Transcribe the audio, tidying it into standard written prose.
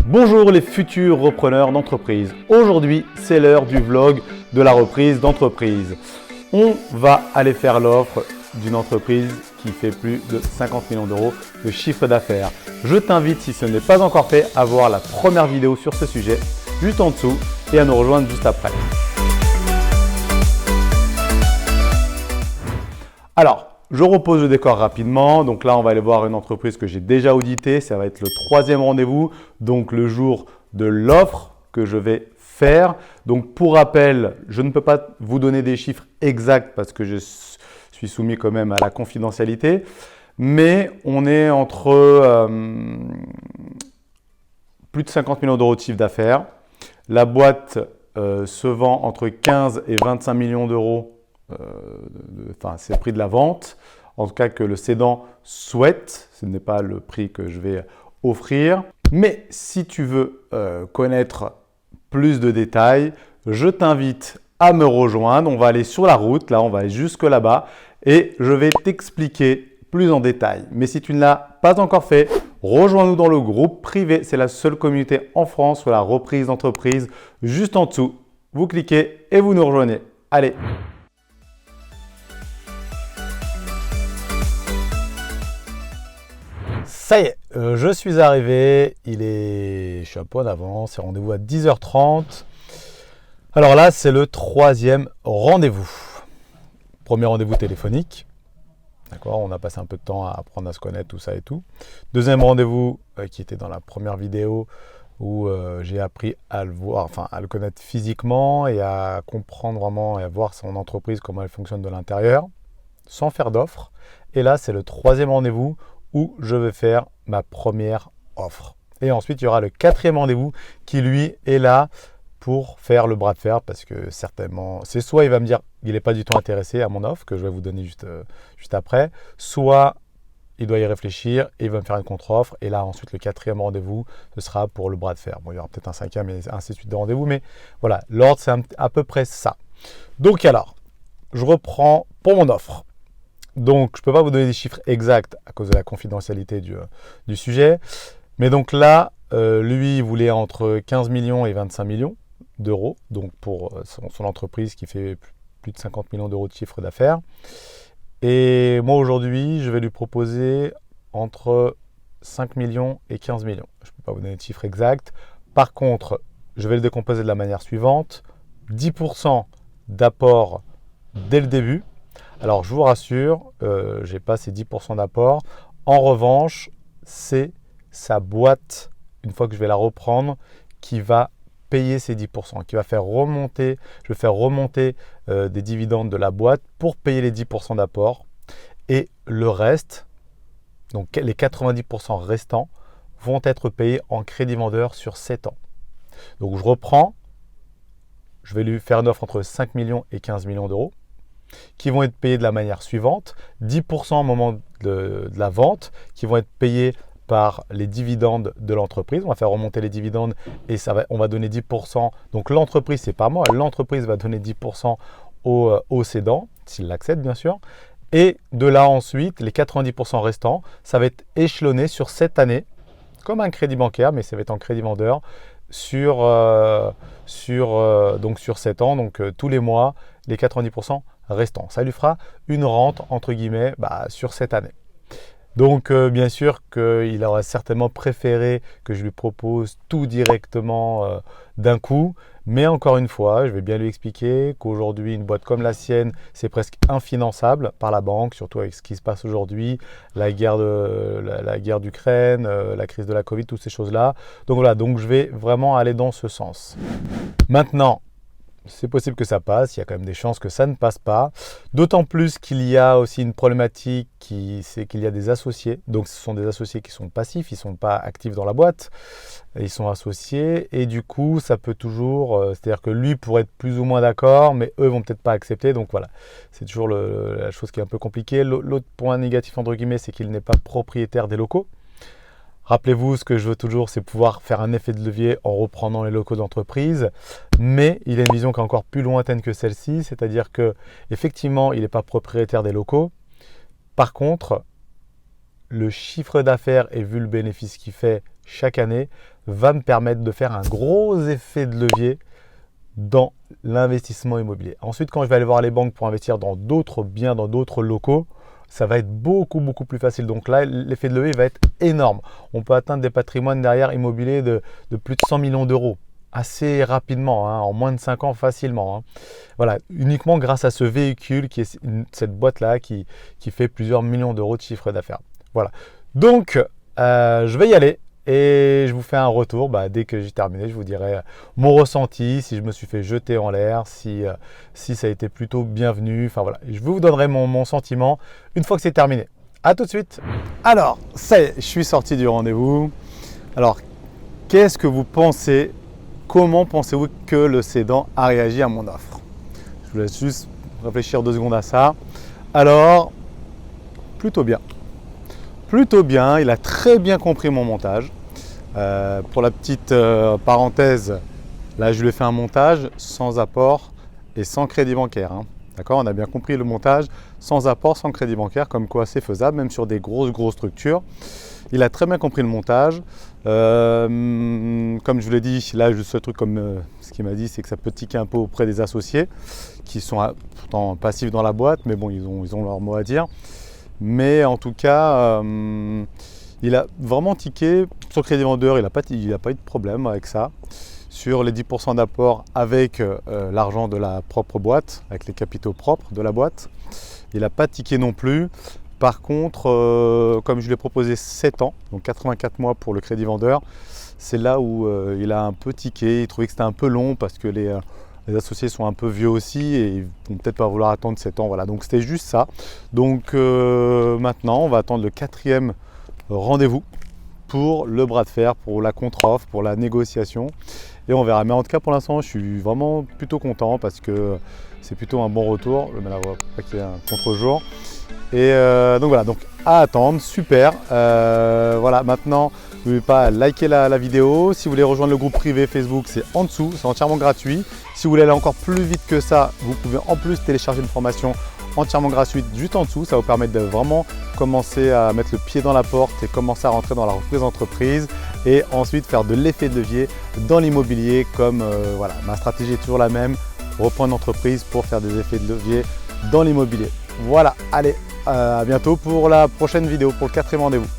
Bonjour les futurs repreneurs d'entreprise. Aujourd'hui, c'est l'heure du vlog de la reprise d'entreprise. On va aller faire l'offre d'une entreprise qui fait plus de 50 millions d'euros de chiffre d'affaires. Je t'invite, si ce n'est pas encore fait, à voir la première vidéo sur ce sujet juste en dessous et à nous rejoindre juste après. Alors, je repose le décor rapidement. Donc là, on va aller voir une entreprise que j'ai déjà auditée. Ça va être le troisième rendez-vous, donc le jour de l'offre que je vais faire. Donc pour rappel, je ne peux pas vous donner des chiffres exacts parce que je suis soumis quand même à la confidentialité. Mais on est entre plus de 50 millions d'euros de chiffre d'affaires. La boîte se vend entre 15 et 25 millions d'euros. C'est le prix de la vente, en tout cas que le cédant souhaite. Ce n'est pas le prix que je vais offrir. Mais si tu veux connaître plus de détails, je t'invite à me rejoindre. On va aller sur la route, là on va aller jusque là-bas et je vais t'expliquer plus en détail. Mais si tu ne l'as pas encore fait, rejoins-nous dans le groupe privé. C'est la seule communauté en France sur la reprise d'entreprise. Juste en dessous, vous cliquez et vous nous rejoignez. Allez! Ça y est, je suis arrivé, je suis un peu en avance, c'est rendez-vous à 10h30. Alors là, c'est le troisième rendez-vous. Premier rendez-vous téléphonique. D'accord, on a passé un peu de temps à apprendre à se connaître, tout ça et tout. Deuxième rendez-vous qui était dans la première vidéo où j'ai appris à le voir, à le connaître physiquement et à comprendre vraiment et à voir son entreprise, comment elle fonctionne de l'intérieur, sans faire d'offre. Et là, c'est le troisième rendez-vous où je vais faire ma première offre. Et ensuite, il y aura le quatrième rendez-vous qui, lui, est là pour faire le bras de fer parce que certainement, c'est soit il va me dire qu'il n'est pas du tout intéressé à mon offre, que je vais vous donner juste après, soit il doit y réfléchir et il va me faire une contre-offre. Et là, ensuite, le quatrième rendez-vous, ce sera pour le bras de fer. Bon, il y aura peut-être un cinquième et ainsi de suite de rendez-vous, mais voilà, l'ordre, c'est à peu près ça. Donc alors, je reprends pour mon offre. Donc, je ne peux pas vous donner des chiffres exacts à cause de la confidentialité du sujet. Mais donc là, lui, il voulait entre 15 millions et 25 millions d'euros. Donc, pour son entreprise qui fait plus de 50 millions d'euros de chiffre d'affaires. Et moi, aujourd'hui, je vais lui proposer entre 5 millions et 15 millions. Je ne peux pas vous donner de chiffres exacts. Par contre, je vais le décomposer de la manière suivante. 10% d'apport dès le début. Alors, je vous rassure, je n'ai pas ces 10% d'apport. En revanche, c'est sa boîte, une fois que je vais la reprendre, qui va payer ces 10%, qui va faire remonter, je vais faire remonter des dividendes de la boîte pour payer les 10% d'apport. Et le reste, donc les 90% restants, vont être payés en crédit vendeur sur 7 ans. Donc, je reprends, je vais lui faire une offre entre 5 millions et 15 millions d'euros, qui vont être payés de la manière suivante. 10% au moment de la vente, qui vont être payés par les dividendes de l'entreprise. On va faire remonter les dividendes et on va donner 10%. Donc l'entreprise, c'est pas moi, l'entreprise va donner 10% au cédant, s'il l'accepte bien sûr. Et de là ensuite, les 90% restants, ça va être échelonné sur 7 années, comme un crédit bancaire, mais ça va être en crédit vendeur, sur 7 ans, donc tous les mois, les 90% restants. Ça lui fera une rente, entre guillemets, sur cette année. Donc, bien sûr qu'il aurait certainement préféré que je lui propose tout directement d'un coup. Mais encore une fois, je vais bien lui expliquer qu'aujourd'hui, une boîte comme la sienne, c'est presque infinançable par la banque, surtout avec ce qui se passe aujourd'hui, la guerre d'Ukraine, la crise de la Covid, toutes ces choses-là. Donc voilà, donc je vais vraiment aller dans ce sens. Maintenant, c'est possible que ça passe, il y a quand même des chances que ça ne passe pas. D'autant plus qu'il y a aussi une problématique, c'est qu'il y a des associés. Donc ce sont des associés qui sont passifs, ils ne sont pas actifs dans la boîte, ils sont associés. Et du coup, ça peut toujours, c'est-à-dire que lui pourrait être plus ou moins d'accord, mais eux ne vont peut-être pas accepter. Donc voilà, c'est toujours la chose qui est un peu compliquée. L'autre point négatif, entre guillemets, c'est qu'il n'est pas propriétaire des locaux. Rappelez-vous, ce que je veux toujours, c'est pouvoir faire un effet de levier en reprenant les locaux d'entreprise. Mais il a une vision qui est encore plus lointaine que celle-ci, c'est-à-dire qu'effectivement, il n'est pas propriétaire des locaux. Par contre, le chiffre d'affaires et vu le bénéfice qu'il fait chaque année va me permettre de faire un gros effet de levier dans l'investissement immobilier. Ensuite, quand je vais aller voir les banques pour investir dans d'autres biens, dans d'autres locaux, ça va être beaucoup plus facile. Donc là, l'effet de levier va être énorme. On peut atteindre des patrimoines derrière immobiliers de plus de 100 millions d'euros assez rapidement, hein, en moins de 5 ans facilement. Hein. Voilà, uniquement grâce à ce véhicule qui est cette boîte-là qui fait plusieurs millions d'euros de chiffre d'affaires. Voilà. Donc, je vais y aller. Et je vous fais un retour, dès que j'ai terminé, je vous dirai mon ressenti, si je me suis fait jeter en l'air, si ça a été plutôt bienvenu. Enfin voilà, je vous donnerai mon sentiment une fois que c'est terminé. A tout de suite. Alors, ça y est, je suis sorti du rendez-vous. Alors, qu'est-ce que vous pensez? Comment pensez-vous que le cédant a réagi à mon offre? Je vous laisse juste réfléchir 2 secondes à ça. Alors, plutôt bien. Plutôt bien, il a très bien compris mon montage. Pour la petite parenthèse, là je lui ai fait un montage sans apport et sans crédit bancaire. Hein. D'accord, on a bien compris le montage sans apport, sans crédit bancaire, comme quoi c'est faisable, même sur des grosses structures. Il a très bien compris le montage. Comme je vous l'ai dit, là le seul truc ce qu'il m'a dit, c'est que ça peut tiquer un peu auprès des associés qui sont pourtant passifs dans la boîte, mais bon, ils ont leur mot à dire. Mais en tout cas, il a vraiment tiqué. Sur le crédit vendeur, il n'a pas eu de problème avec ça. Sur les 10% d'apport avec l'argent de la propre boîte, avec les capitaux propres de la boîte, il n'a pas tiqué non plus. Par contre, comme je lui ai proposé 7 ans, donc 84 mois pour le crédit vendeur, c'est là où il a un peu tiqué. Il trouvait que c'était un peu long parce que les associés sont un peu vieux aussi et ils vont peut-être pas vouloir attendre 7 ans. Voilà, donc c'était juste ça. Donc maintenant, on va attendre le 4e rendez-vous pour le bras de fer, pour la contre-offre, pour la négociation. Et on verra. Mais en tout cas, pour l'instant, je suis vraiment plutôt content parce que c'est plutôt un bon retour. Je vais mettre pas qu'il y ait un contre-jour. Et donc voilà, donc à attendre, super. Voilà, maintenant, n'oubliez pas à liker la vidéo. Si vous voulez rejoindre le groupe privé Facebook, c'est en dessous, c'est entièrement gratuit. Si vous voulez aller encore plus vite que ça, vous pouvez en plus télécharger une formation entièrement gratuite juste en dessous. Ça va vous permettre de vraiment commencer à mettre le pied dans la porte et commencer à rentrer dans la reprise d'entreprise et ensuite faire de l'effet de levier dans l'immobilier comme voilà, ma stratégie est toujours la même, reprendre une entreprise pour faire des effets de levier dans l'immobilier. Voilà, allez, à bientôt pour la prochaine vidéo, pour le 4e rendez-vous.